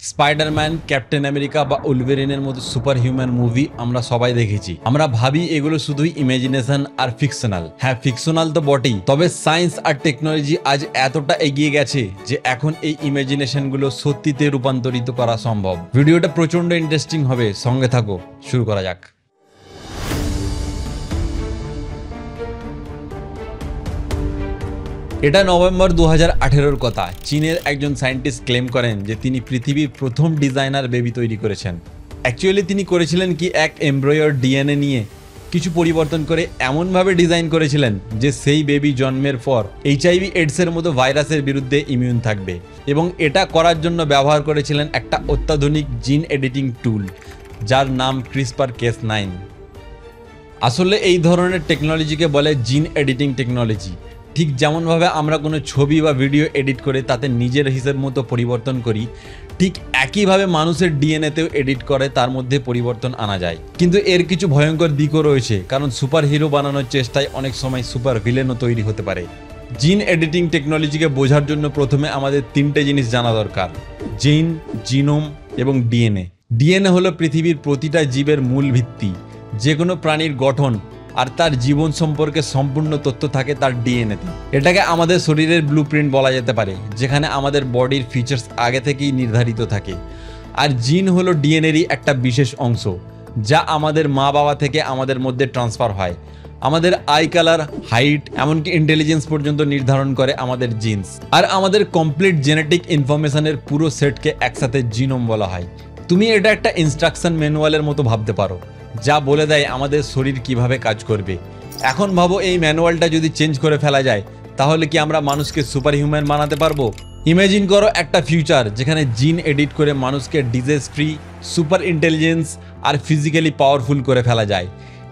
Spiderman, captain America বা উলভেরিনের মতো super human movie আমরা সবাই দেখেছি। আমরা ভাবি এগুলো শুধুই ইমাজিনেশন আর ফিকশনাল। হ্যাঁ, ফিকশনাল তো বটেই, তবে সায়েন্স আর টেকনোলজি আজ এতটা এগিয়ে গেছে যে এখন এই ইমাজিনেশনগুলো সত্যিতে রূপান্তরিত করা সম্ভব। ভিডিওটা প্রচন্ড ইন্টারেস্টিং হবে, সঙ্গে থাকো, শুরু করা যাক। এটা নভেম্বর 2018-র কথা। চীনের একজন সায়েন্টিস্ট ক্লেম করেন যে তিনি পৃথিবীর প্রথম ডিজাইনার বেবি তৈরি করেছেন। অ্যাকচুয়ালি তিনি করেছিলেন কি, এক এমব্রয়র ডিএনএ নিয়ে কিছু পরিবর্তন করে এমনভাবে ডিজাইন করেছিলেন যে সেই বেবি জন্মের পর HIV এডসের মতো ভাইরাসের বিরুদ্ধে ইমিউন থাকবে, এবং এটা করার জন্য ব্যবহার করেছিলেন একটা অত্যাধুনিক জিন এডিটিং টুল যার নাম CRISPR-Cas9। আসলে এই ধরনের টেকনোলজিকে বলে জিন এডিটিং টেকনোলজি। ঠিক যেমনভাবে আমরা কোনো ছবি বা ভিডিও এডিট করে তাতে নিজের হিসেব মতো পরিবর্তন করি, ঠিক একইভাবে মানুষের ডিএনএতেও এডিট করে তার মধ্যে পরিবর্তন আনা যায়। কিন্তু এর কিছু ভয়ঙ্কর দিকও রয়েছে, কারণ সুপার হিরো বানানোর চেষ্টায় অনেক সময় সুপার ভিলেনও তৈরি হতে পারে। জিন এডিটিং টেকনোলজিকে বোঝার জন্য প্রথমে আমাদের তিনটে জিনিস জানা দরকার: জিন, জিনোম এবং ডিএনএ। ডিএনএ হলো পৃথিবীর প্রতিটা জীবের মূল ভিত্তি। যে কোনো প্রাণীর গঠন আর তার জীবন সম্পর্কে সম্পূর্ণ তথ্য থাকে তার ডিএনএতে। এটাকে আমাদের শরীরের ব্লুপ্রিন্ট বলা যেতে পারে, যেখানে আমাদের বডির ফিচার্স আগে থেকেই নির্ধারিত থাকে। আর জিন হলো ডিএনএরই একটা বিশেষ অংশ, যা আমাদের মা বাবা থেকে আমাদের মধ্যে ট্রান্সফার হয়। আমাদের আই কালার, হাইট, এমনকি ইন্টেলিজেন্স পর্যন্ত নির্ধারণ করে আমাদের জিনস। আর আমাদের কমপ্লিট জেনেটিক ইনফরমেশনের পুরো সেটকে একসাথে জিনোম বলা হয়। তুমি এটা একটা ইনস্ট্রাকশন ম্যানুয়ালের মতো ভাবতে পারো, যা বলে দেয় আমাদের শরীর কিভাবে কাজ করবে। এখন ভাবো, এই ম্যানুয়ালটা যদি চেঞ্জ করে ফেলা যায়, তাহলে কি আমরা মানুষকে সুপার হিউম্যান বানাতে পারবো? ইমাজিন করো একটা ফিউচার যেখানে জিন এডিট করে মানুষকে ডিজিজ ফ্রি, সুপার ইন্টেলিজেন্স আর ফিজিক্যালি পাওয়ারফুল করে ফেলা যায়।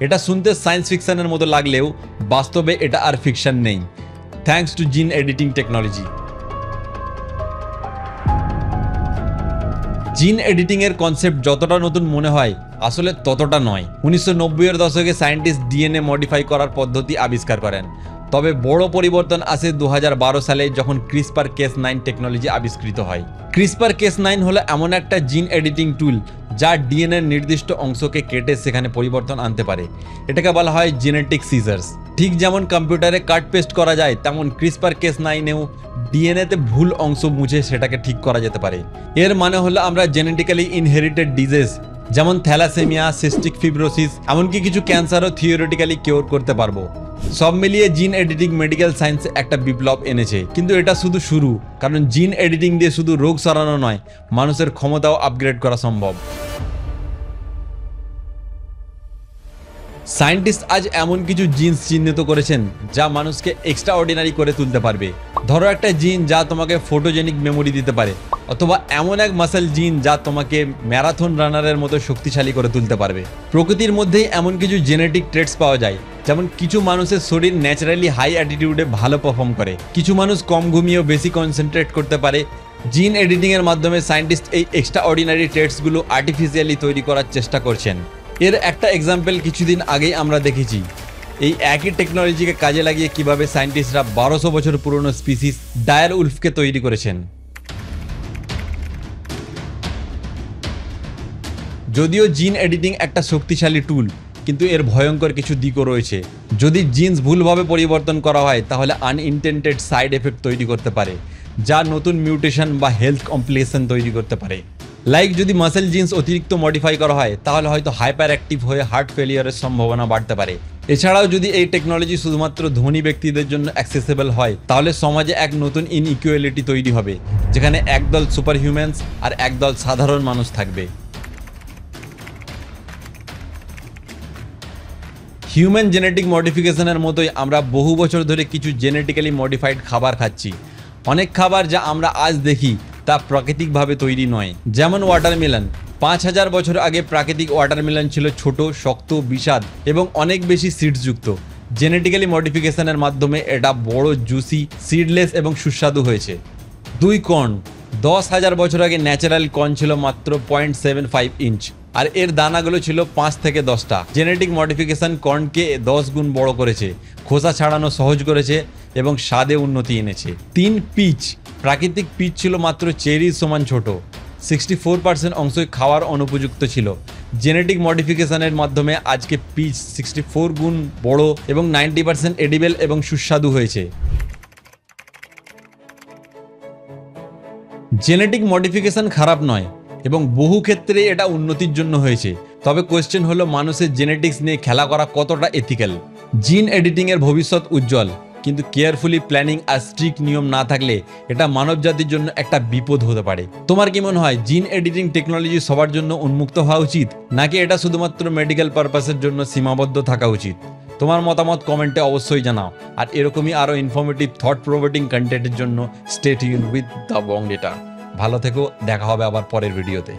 এটা শুনতে সায়েন্স ফিকশনের মতো লাগলেও বাস্তবে এটা আর ফিকশন নেই, থ্যাঙ্কস টু জিন এডিটিং টেকনোলজি। জিন এডিটিংয়ের কনসেপ্ট যতটা নতুন মনে হয়, আসলে ততটা নয়। 1990-এর দশকে সায়েন্টিস্ট ডিএনএ মডিফাই করার পদ্ধতি আবিষ্কার করেন, তবে বড় পরিবর্তন আসে 2012 সালে, যখন CRISPR-Cas9 টেকনোলজি আবিষ্কৃত হয়। CRISPR-Cas9 হলো এমন একটা জিন এডিটিং টুল যা ডিএনএর নির্দিষ্ট অংশকে কেটে সেখানে পরিবর্তন আনতে পারে। এটাকে বলা হয় জেনেটিক সিজার্স। ঠিক যেমন কম্পিউটারে কাট পেস্ট করা যায়, তেমন CRISPR-Cas9-এও ডিএনএতে ভুল অংশ মুছে সেটাকে ঠিক করা যেতে পারে। এর মানে হলো আমরা জেনেটিক্যালি ইনহেরিটেড ডিজিজ যেমন থ্যালাসেমিয়া, সিস্টিক ফিব্রোসিস, এমনকি কিছু ক্যান্সারও থিওরিটিক্যালি কিওর করতে পারবো। সব মিলিয়ে জিন এডিটিং মেডিকেল সায়েন্সে একটা বিপ্লব এনেছে। কিন্তু এটা শুধু শুরু, কারণ জিন এডিটিং দিয়ে শুধু রোগ সারানো নয়, মানুষের ক্ষমতাও আপগ্রেড করা সম্ভব। সায়েন্টিস্ট আজ এমন কিছু জিনস চিহ্নিত করেছেন যা মানুষকে এক্সট্রা অর্ডিনারি করে তুলতে পারবে। ধরো একটা জিন যা তোমাকে ফটোজেনিক মেমোরি দিতে পারে, অথবা এমন এক মাসেল জিন যা তোমাকে ম্যারাথন রানারের মতো শক্তিশালী করে তুলতে পারবে। প্রকৃতির মধ্যেই এমন কিছু জেনেটিক ট্রেটস পাওয়া যায়, যেমন কিছু মানুষের শরীর ন্যাচারালি হাই অ্যাটিটিউডে ভালো পারফর্ম করে, কিছু মানুষ কম ঘুমিয়েও বেশি কনসেন্ট্রেট করতে পারে। জিন এডিটিংয়ের মাধ্যমে সায়েন্টিস্ট এই এক্সট্রা অর্ডিনারি ট্রেটসগুলো আর্টিফিশিয়ালি তৈরি করার চেষ্টা করছেন। এর একটা এক্সাম্পল কিছুদিন আগেই আমরা দেখেছি। এই একই টেকনোলজিকে কাজে লাগিয়ে কিভাবে সায়েন্টিস্টরা 1200 বছর পুরনো স্পিসিস ডায়ার উলফকে তৈরি করেছেন। যদিও জিন এডিটিং একটা শক্তিশালী টুল, কিন্তু এর ভয়ঙ্কর কিছু দিকও রয়েছে। যদি জিনস ভুলভাবে পরিবর্তন করা হয়, তাহলে আনইনটেন্ডেড সাইড এফেক্ট তৈরি করতে পারে, যা নতুন মিউটেশন বা হেলথ কমপ্লিকেশন তৈরি করতে পারে। লাইক যদি মাসেল জিনস অতিরিক্ত মডিফাই করা হয়, তাহলে হয়তো হাইপার অ্যাক্টিভ হয়ে হার্ট ফেলিয়ারের সম্ভাবনা বাড়তে পারে। এছাড়াও যদি এই টেকনোলজি শুধুমাত্র ধনী ব্যক্তিদের জন্য অ্যাক্সেসেবল হয়, তাহলে সমাজে এক নতুন ইনইকুয়ালিটি তৈরি হবে, যেখানে একদল সুপার হিউম্যানস আর একদল সাধারণ মানুষ থাকবে। হিউম্যান জেনেটিক মডিফিকেশনের মতোই আমরা বহু বছর ধরে কিছু জেনেটিক্যালি মডিফাইড খাবার খাচ্ছি। অনেক খাবার যা আমরা আজ দেখি তা প্রাকৃতিকভাবে তৈরি নয়। যেমন ওয়াটারমেলন। 5000 বছর আগে প্রাকৃতিক ওয়াটারমেলন ছিল ছোট, শক্ত, বিস্বাদ এবং অনেক বেশি সিডসযুক্ত। জেনেটিক্যালি মডিফিকেশনের মাধ্যমে এটা বড়, জুসি, সিডলেস এবং সুস্বাদু হয়েছে। 2 কর্ন। 10,000 বছর আগে ন্যাচারাল কর্ন ছিল মাত্র 0.75 ইঞ্চ, আর এর দানাগুলো ছিল 5 থেকে 10টা। জেনেটিক মডিফিকেশন কর্নকে 10 গুণ বড় করেছে, খোসা ছাড়ানো সহজ করেছে এবং স্বাদে উন্নতি এনেছে। 3 পিচ। প্রাকৃতিক পিচ ছিল মাত্র চেরির সমান ছোট, 64% অংশই খাওয়ার অনুপযুক্ত ছিল। জেনেটিক মডিফিকেশনের মাধ্যমে আজকে পিচ 64 গুণ বড় এবং 90% এডিবেল এবং সুস্বাদু হয়েছে। জেনেটিক মডিফিকেশন খারাপ নয় এবং বহু ক্ষেত্রে এটা উন্নতির জন্য হয়েছে, তবে কোয়েশ্চেন হলো মানুষের জেনেটিক্স নিয়ে খেলা করা কতটা এথিক্যাল। জিন এডিটিংয়ের ভবিষ্যৎ উজ্জ্বল, কিন্তু কেয়ারফুলি প্ল্যানিং আর স্ট্রিক্ট নিয়ম না থাকলে এটা মানবজাতির জন্য একটা বিপদ হতে পারে। তোমার কি মনে হয় জিন এডিটিং টেকনোলজি সবার জন্য উন্মুক্ত হওয়া উচিত, নাকি এটা শুধুমাত্র মেডিকেল পারপাসের জন্য সীমাবদ্ধ থাকা উচিত? তোমার মতামত কমেন্টে অবশ্যই জানাও। আর এরকমই আরও ইনফরমেটিভ থট প্রোভোকিং কন্টেন্টের জন্য stay tuned with the Bong data. ভালো থেকো, দেখা হবে আবার পরের ভিডিওতে।